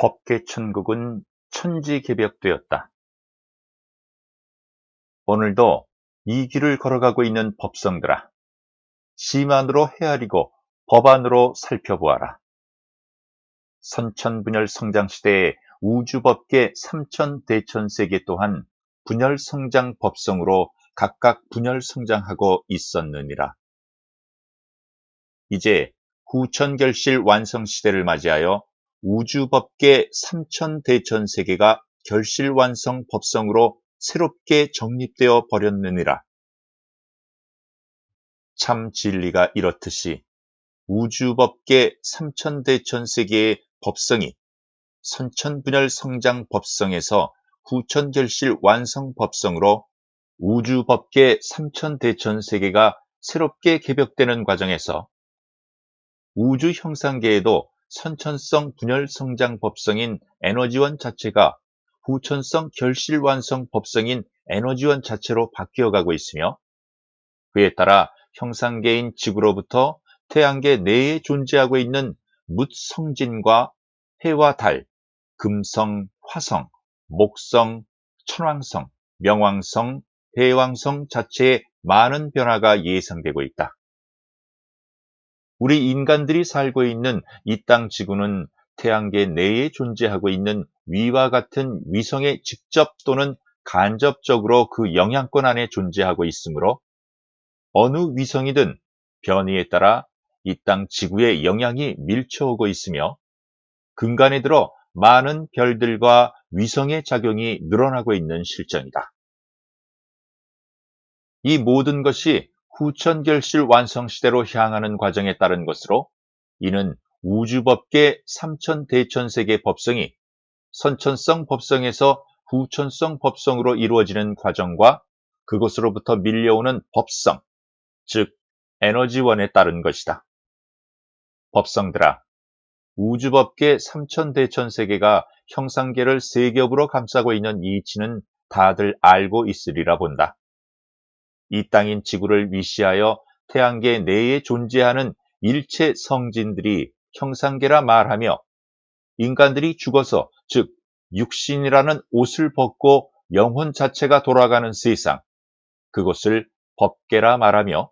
법계천국은 천지개벽되었다. 오늘도 이 길을 걸어가고 있는 법성들아, 시만으로 헤아리고 법안으로 살펴보아라. 선천분열 성장시대의 우주법계 삼천대천세계 또한 분열성장 법성으로 각각 분열성장하고 있었느니라. 이제 후천결실 완성시대를 맞이하여 우주법계 삼천대천세계가 결실완성 법성으로 새롭게 정립되어 버렸느니라. 참 진리가 이렇듯이 우주법계 삼천대천세계의 법성이 선천분열 성장 법성에서 후천결실 완성 법성으로 우주법계 삼천대천세계가 새롭게 개벽되는 과정에서 우주 형상계에도 선천성 분열 성장 법성인 에너지원 자체가 후천성 결실 완성 법성인 에너지원 자체로 바뀌어가고 있으며, 그에 따라 형상계인 지구로부터 태양계 내에 존재하고 있는 묻성진과 해와 달, 금성, 화성, 목성, 천왕성, 명왕성, 대왕성 자체의 많은 변화가 예상되고 있다. 우리 인간들이 살고 있는 이 땅 지구는 태양계 내에 존재하고 있는 위와 같은 위성에 직접 또는 간접적으로 그 영향권 안에 존재하고 있으므로 어느 위성이든 변이에 따라 이 땅 지구에 영향이 밀쳐오고 있으며, 근간에 들어 많은 별들과 위성의 작용이 늘어나고 있는 실정이다. 이 모든 것이 후천결실 완성시대로 향하는 과정에 따른 것으로, 이는 우주법계 삼천대천세계 법성이 선천성 법성에서 후천성 법성으로 이루어지는 과정과 그것으로부터 밀려오는 법성, 즉 에너지원에 따른 것이다. 법성들아, 우주법계 삼천대천세계가 형상계를 세 겹으로 감싸고 있는 이 이치는 다들 알고 있으리라 본다. 이 땅인 지구를 위시하여 태양계 내에 존재하는 일체 성진들이 형상계라 말하며, 인간들이 죽어서, 즉 육신이라는 옷을 벗고 영혼 자체가 돌아가는 세상, 그것을 법계라 말하며,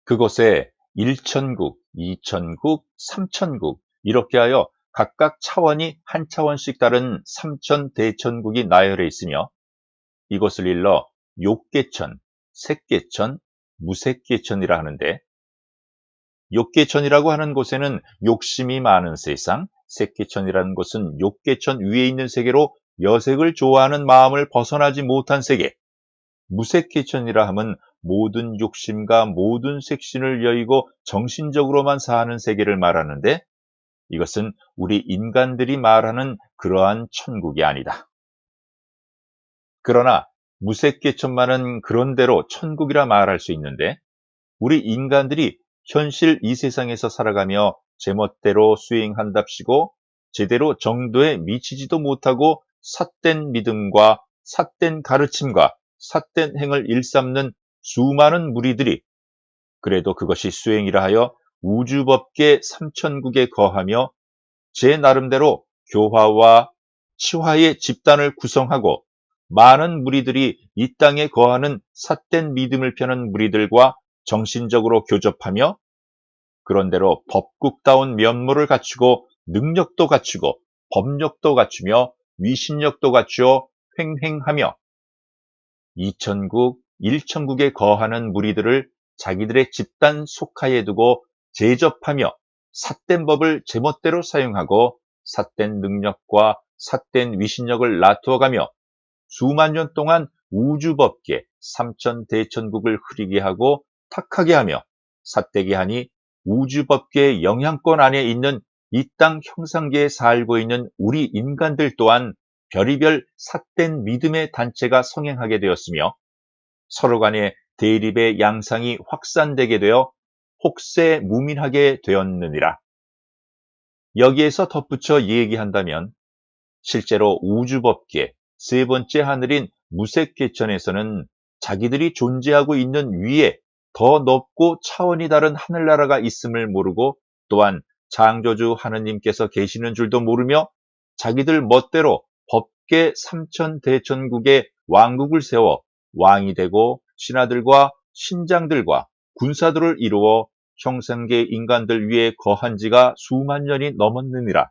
그곳에 1천국, 2천국, 3천국 이렇게 하여 각각 차원이 한 차원씩 다른 삼천대천국이 나열해 있으며, 이것을 일러 욕계천, 색계천, 무색계천이라 하는데, 욕계천이라고 하는 곳에는 욕심이 많은 세상, 색계천이라는 곳은 욕계천 위에 있는 세계로 여색을 좋아하는 마음을 벗어나지 못한 세계, 무색계천이라 하면 모든 욕심과 모든 색신을 여의고 정신적으로만 사는 세계를 말하는데, 이것은 우리 인간들이 말하는 그러한 천국이 아니다. 그러나 무색계천만은 그런대로 천국이라 말할 수 있는데, 우리 인간들이 현실 이 세상에서 살아가며 제멋대로 수행한답시고 제대로 정도에 미치지도 못하고 삿된 믿음과 삿된 가르침과 삿된 행을 일삼는 수많은 무리들이, 그래도 그것이 수행이라 하여 우주법계 삼천국에 거하며 제 나름대로 교화와 치화의 집단을 구성하고 많은 무리들이 이 땅에 거하는 삿된 믿음을 펴는 무리들과 정신적으로 교접하며, 그런대로 법국다운 면모를 갖추고 능력도 갖추고 법력도 갖추며 위신력도 갖추어 횡행하며 2천국, 1천국에 거하는 무리들을 자기들의 집단 속하에 두고 제접하며 삿된 법을 제멋대로 사용하고 삿된 능력과 삿된 위신력을 놔두어가며 수만 년 동안 우주법계 삼천대천국을 흐리게 하고 탁하게 하며 삿되게 하니, 우주법계의 영향권 안에 있는 이 땅 형상계에 살고 있는 우리 인간들 또한 별의별 삿된 믿음의 단체가 성행하게 되었으며, 서로 간의 대립의 양상이 확산되게 되어 혹세무민하게 되었느니라. 여기에서 덧붙여 얘기한다면, 실제로 우주법계 세 번째 하늘인 무색계천에서는 자기들이 존재하고 있는 위에 더 높고 차원이 다른 하늘나라가 있음을 모르고, 또한 창조주 하느님께서 계시는 줄도 모르며 자기들 멋대로 법계 삼천대천국의 왕국을 세워 왕이 되고 신하들과 신장들과 군사들을 이루어 형상계 인간들 위에 거한 지가 수만 년이 넘었느니라.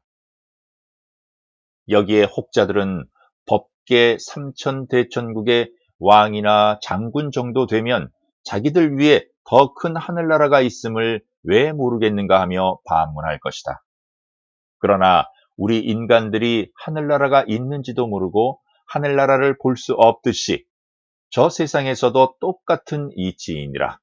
여기에 혹자들은 법계 삼천대천국의 왕이나 장군 정도 되면 자기들 위에 더 큰 하늘나라가 있음을 왜 모르겠는가 하며 반문할 것이다. 그러나 우리 인간들이 하늘나라가 있는지도 모르고 하늘나라를 볼 수 없듯이 저 세상에서도 똑같은 이치이니라.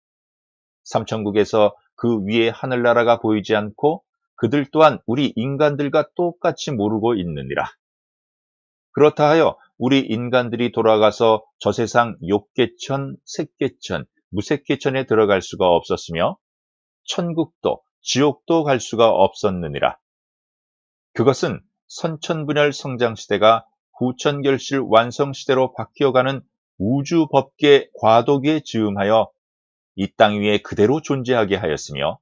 삼천국에서 그 위에 하늘나라가 보이지 않고 그들 또한 우리 인간들과 똑같이 모르고 있느니라. 그렇다 하여 우리 인간들이 돌아가서 저 세상 욕계천, 색계천, 무색계천에 들어갈 수가 없었으며 천국도 지옥도 갈 수가 없었느니라. 그것은 선천분열 성장시대가 후천결실 완성시대로 바뀌어가는 우주법계 과도기에 즈음하여 이 땅 위에 그대로 존재하게 하였으며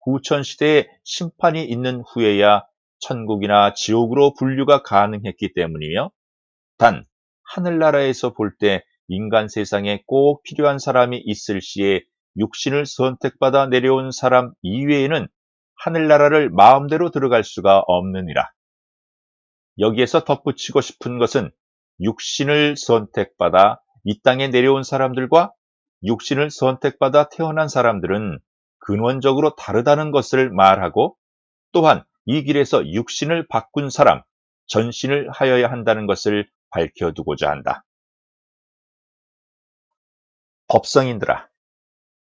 후천시대에 심판이 있는 후에야 천국이나 지옥으로 분류가 가능했기 때문이며 단 하늘나라에서 볼 때 인간 세상에 꼭 필요한 사람이 있을 시에 육신을 선택받아 내려온 사람 이외에는 하늘나라를 마음대로 들어갈 수가 없느니라. 여기에서 덧붙이고 싶은 것은 육신을 선택받아 이 땅에 내려온 사람들과 육신을 선택받아 태어난 사람들은 근원적으로 다르다는 것을 말하고 또한 이 길에서 육신을 바꾼 사람, 전신을 하여야 한다는 것을 밝혀두고자 한다. 법성인들아,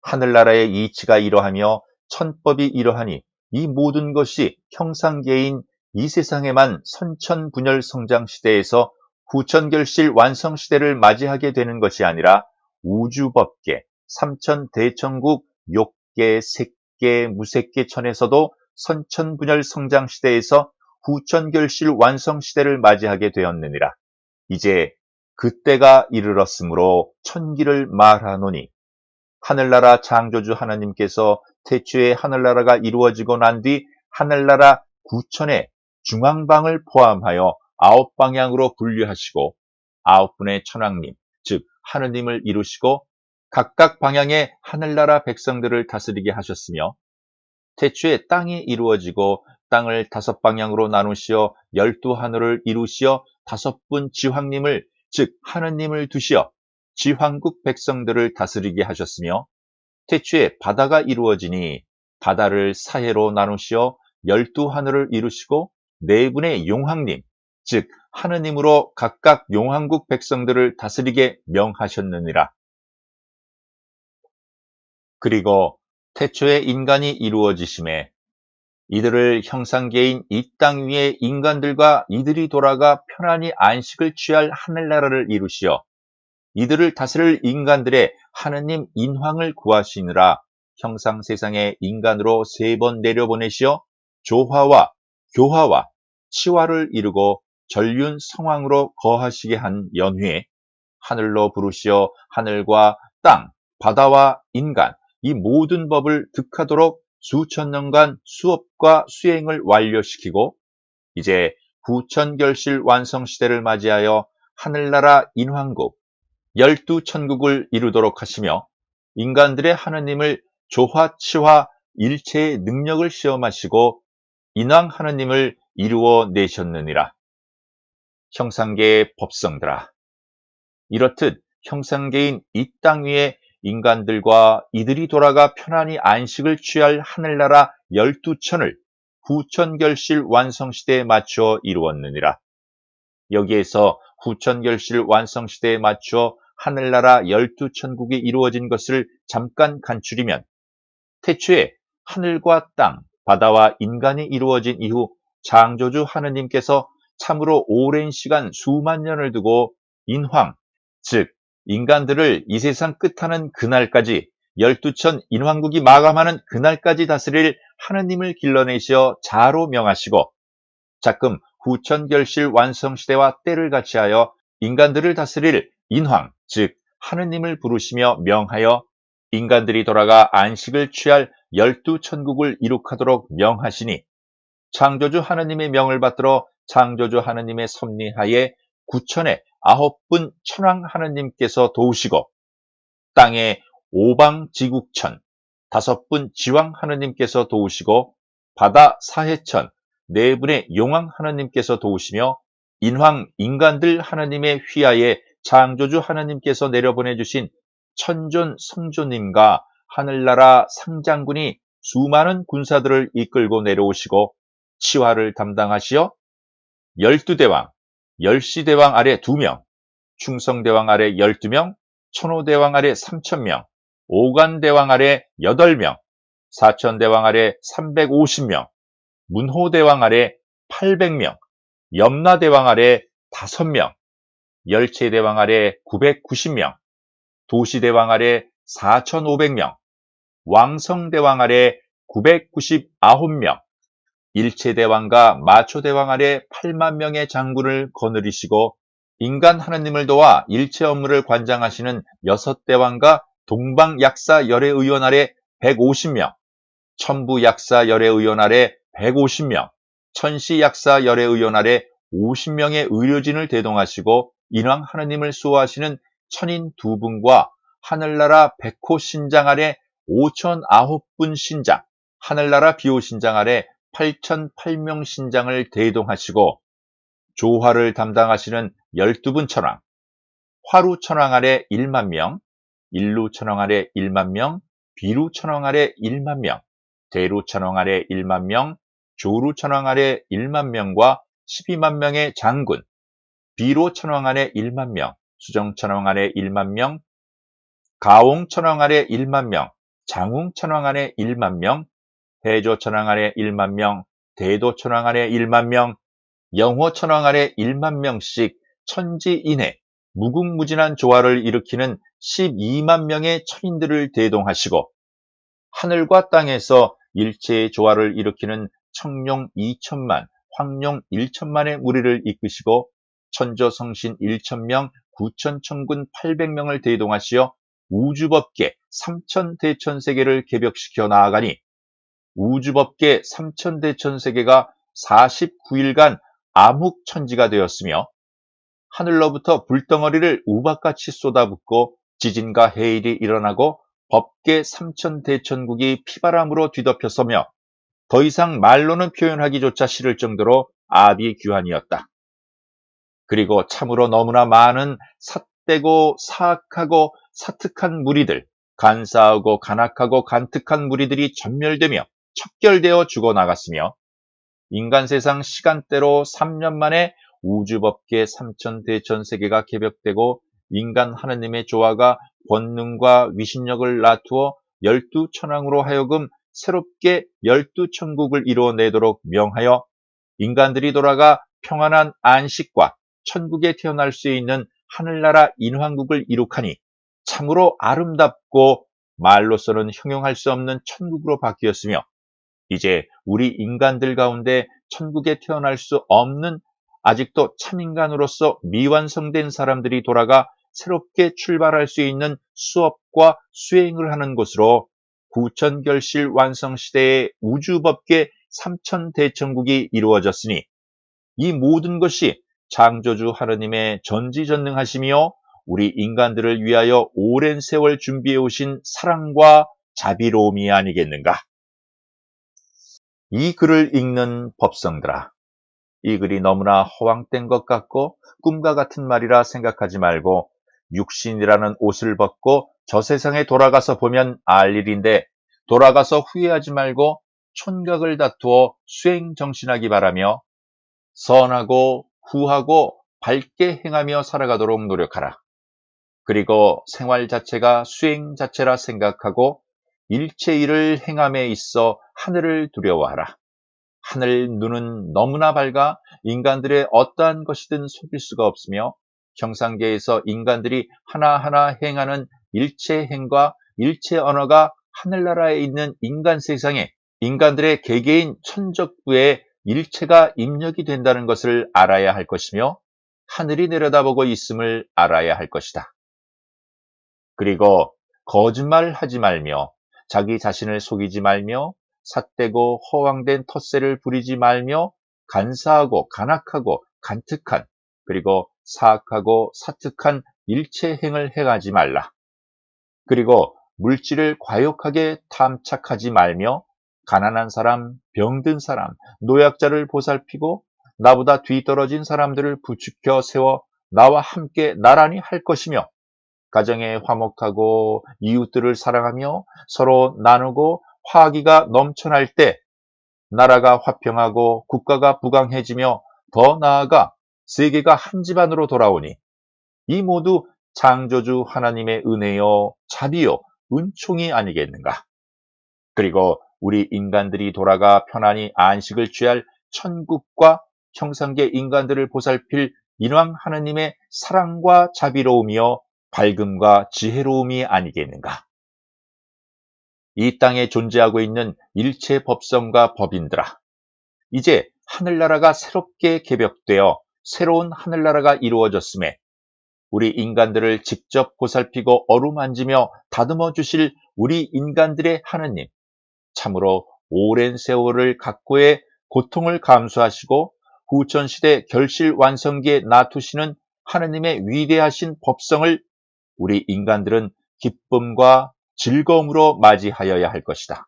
하늘나라의 이치가 이러하며 천법이 이러하니 이 모든 것이 형상계인 이 세상에만 선천분열 성장시대에서 후천결실 완성시대를 맞이하게 되는 것이 아니라 우주법계, 삼천대천국, 욕계, 색계, 무색계천에서도 선천분열 성장시대에서 후천결실 완성시대를 맞이하게 되었느니라. 이제 그때가 이르렀으므로 천기를 말하노니 하늘나라 창조주 하나님께서 태초에 하늘나라가 이루어지고 난 뒤 하늘나라 구천의 중앙방을 포함하여 9방향으로 분류하시고 9분의 천왕님, 즉 하느님을 이루시고 각각 방향의 하늘나라 백성들을 다스리게 하셨으며 태초에 땅이 이루어지고 땅을 5방향으로 나누시어 12하늘을 이루시어 5분 지황님을 즉 하느님을 두시어 지황국 백성들을 다스리게 하셨으며 태초에 바다가 이루어지니 바다를 사해로 나누시어 12하늘을 이루시고 4분의 용왕님 즉 하느님으로 각각 용왕국 백성들을 다스리게 명하셨느니라. 그리고 태초에 인간이 이루어지심에 이들을 형상계인 이 땅 위의 인간들과 이들이 돌아가 편안히 안식을 취할 하늘나라를 이루시어 이들을 다스릴 인간들의 하느님 인황을 구하시느라 형상 세상에 인간으로 3번 내려보내시어 조화와 교화와 치화를 이루고 전륜 성왕으로 거하시게 한 연후에 하늘로 부르시어 하늘과 땅, 바다와 인간 이 모든 법을 득하도록 수천 년간 수업과 수행을 완료시키고 이제 후천결실 완성시대를 맞이하여 하늘나라 인왕국 12천국을 이루도록 하시며 인간들의 하느님을 조화치화 일체의 능력을 시험하시고 인왕 하느님을 이루어 내셨느니라. 형상계의 법성들아, 이렇듯 형상계인 이 땅 위에 인간들과 이들이 돌아가 편안히 안식을 취할 하늘나라 12천을 후천결실 완성시대에 맞추어 이루었느니라. 여기에서 후천결실 완성시대에 맞추어 하늘나라 12천국이 이루어진 것을 잠깐 간추리면 태초에 하늘과 땅, 바다와 인간이 이루어진 이후 창조주 하느님께서 참으로 오랜 시간 수만 년을 두고 인황, 즉 인간들을 이 세상 끝하는 그날까지 12천 인왕국이 마감하는 그날까지 다스릴 하느님을 길러내시어 자로 명하시고 자끔 후천결실 완성시대와 때를 같이하여 인간들을 다스릴 인황, 즉 하느님을 부르시며 명하여 인간들이 돌아가 안식을 취할 12천국을 이룩하도록 명하시니 창조주 하느님의 명을 받들어 창조주 하느님의 섭리하에 구천의 9분 천왕 하느님께서 도우시고 땅의 오방지국천 5분 지왕 하느님께서 도우시고 바다 사해천 4분의 용왕 하느님께서 도우시며 인황 인간들 하느님의 휘하에 창조주 하느님께서 내려보내주신 천존 성조님과 하늘나라 상장군이 수많은 군사들을 이끌고 내려오시고 치화를 담당하시어 12대왕, 열시대왕 아래 2명, 충성대왕 아래 12명, 천호대왕 아래 3,000명, 오간대왕 아래 8명, 사천대왕 아래 350명, 문호대왕 아래 800명, 염라대왕 아래 5명, 열체대왕 아래 990명, 도시대왕 아래 4,500명, 왕성대왕 아래 999명, 일체대왕과 마초대왕 아래 8만 명의 장군을 거느리시고 인간 하느님을 도와 일체 업무를 관장하시는 6대왕과 동방약사 열애의원 아래 150명, 천부약사 열애의원 아래 150명, 천시약사 열애의원 아래 50명의 의료진을 대동하시고 인왕 하느님을 수호하시는 천인 2분과 하늘나라 백호 신장 아래 5,009분 신장, 하늘나라 비호 신장 아래 8,008명 신장을 대동하시고 조화를 담당하시는 12분 천왕, 화루 천왕 아래 1만 명, 일루 천왕 아래 1만 명, 비루 천왕 아래 1만 명, 대루 천왕 아래 1만 명, 조루 천왕 아래 1만 명과 12만 명의 장군, 비로 천왕 아래 1만 명, 수정 천왕 아래 1만 명, 가옹 천왕 아래 1만 명, 장웅 천왕 아래 1만 명, 해조 천왕 아래 1만 명, 대도 천왕 아래 1만 명, 영호 천왕 아래 1만 명씩 천지인해 무궁무진한 조화를 일으키는 12만 명의 천인들을 대동하시고 하늘과 땅에서 일체의 조화를 일으키는 청룡 2천만, 황룡 1천만의 무리를 이끄시고 천조성신 1천명, 구천천군 800명을 대동하시어 우주법계 3천대천세계를 개벽시켜 나아가니 우주법계 3천대천세계가 49일간 암흑천지가 되었으며 하늘로부터 불덩어리를 우박같이 쏟아붓고 지진과 해일이 일어나고 법계 3천대천국이 피바람으로 뒤덮였으며 더 이상 말로는 표현하기조차 싫을 정도로 아비규환이었다. 그리고 참으로 너무나 많은 삿되고 사악하고 사특한 무리들, 간사하고 간악하고 간특한 무리들이 전멸되며 척결되어 죽어나갔으며 인간 세상 시간대로 3년 만에 우주법계 3천대천세계가 개벽되고 인간 하느님의 조화가 권능과 위신력을 나투어 12천왕으로 하여금 새롭게 12천국을 이루어내도록 명하여 인간들이 돌아가 평안한 안식과 천국에 태어날 수 있는 하늘나라 인왕국을 이룩하니 참으로 아름답고 말로서는 형용할 수 없는 천국으로 바뀌었으며 이제 우리 인간들 가운데 천국에 태어날 수 없는 아직도 참인간으로서 미완성된 사람들이 돌아가 새롭게 출발할 수 있는 수업과 수행을 하는 곳으로 구천결실 완성시대의 우주법계 3천대천국이 이루어졌으니 이 모든 것이 창조주 하느님의 전지전능하시며 우리 인간들을 위하여 오랜 세월 준비해 오신 사랑과 자비로움이 아니겠는가. 이 글을 읽는 법성들아, 이 글이 너무나 허황된 것 같고 꿈과 같은 말이라 생각하지 말고 육신이라는 옷을 벗고 저 세상에 돌아가서 보면 알 일인데 돌아가서 후회하지 말고 촌각을 다투어 수행정신하기 바라며 선하고 후하고 밝게 행하며 살아가도록 노력하라. 그리고 생활 자체가 수행 자체라 생각하고 일체 일을 행함에 있어 하늘을 두려워하라. 하늘 눈은 너무나 밝아 인간들의 어떠한 것이든 속일 수가 없으며 형상계에서 인간들이 하나하나 행하는 일체 행과 일체 언어가 하늘나라에 있는 인간 세상에 인간들의 개개인 천적부에 일체가 입력이 된다는 것을 알아야 할 것이며 하늘이 내려다보고 있음을 알아야 할 것이다. 그리고 거짓말을 하지 말며 자기 자신을 속이지 말며 삿되고 허황된 텃세를 부리지 말며 간사하고 간악하고 간특한 그리고 사악하고 사특한 일체 행을 행하지 말라. 그리고 물질을 과욕하게 탐착하지 말며 가난한 사람, 병든 사람, 노약자를 보살피고 나보다 뒤떨어진 사람들을 부추겨 세워 나와 함께 나란히 할 것이며 가정에 화목하고 이웃들을 사랑하며 서로 나누고 화기가 넘쳐날 때 나라가 화평하고 국가가 부강해지며 더 나아가 세계가 한 집안으로 돌아오니 이 모두 창조주 하나님의 은혜요, 자비요, 은총이 아니겠는가. 그리고 우리 인간들이 돌아가 편안히 안식을 취할 천국과 형상계 인간들을 보살필 인왕 하나님의 사랑과 자비로움이요, 밝음과 지혜로움이 아니겠는가. 이 땅에 존재하고 있는 일체 법성과 법인들아, 이제 하늘나라가 새롭게 개벽되어 새로운 하늘나라가 이루어졌음에 우리 인간들을 직접 보살피고 어루만지며 다듬어 주실 우리 인간들의 하느님, 참으로 오랜 세월을 각고의 고통을 감수하시고 후천시대 결실완성기에 놔두시는 하느님의 위대하신 법성을 우리 인간들은 기쁨과 즐거움으로 맞이하여야 할 것이다.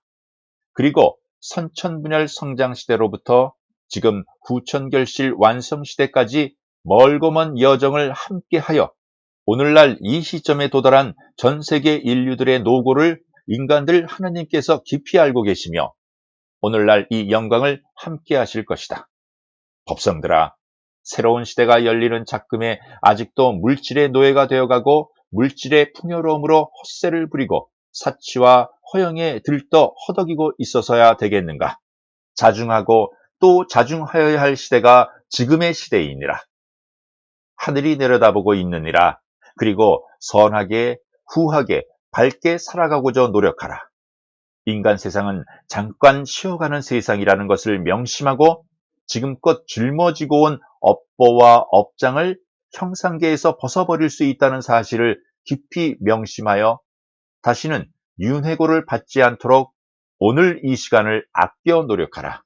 그리고 선천분열 성장시대로부터 지금 후천결실 완성시대까지 멀고 먼 여정을 함께하여 오늘날 이 시점에 도달한 전 세계 인류들의 노고를 인간들 하나님께서 깊이 알고 계시며 오늘날 이 영광을 함께 하실 것이다. 법성들아, 새로운 시대가 열리는 작금에 아직도 물질의 노예가 되어가고 물질의 풍요로움으로 헛세를 부리고 사치와 허영에 들떠 허덕이고 있어서야 되겠는가. 자중하고 또 자중하여야 할 시대가 지금의 시대이니라. 하늘이 내려다보고 있느니라. 그리고 선하게, 후하게, 밝게 살아가고자 노력하라. 인간 세상은 잠깐 쉬어가는 세상이라는 것을 명심하고 지금껏 짊어지고 온 업보와 업장을 형상계에서 벗어버릴 수 있다는 사실을 깊이 명심하여 다시는 윤회고를 받지 않도록 오늘 이 시간을 아껴 노력하라.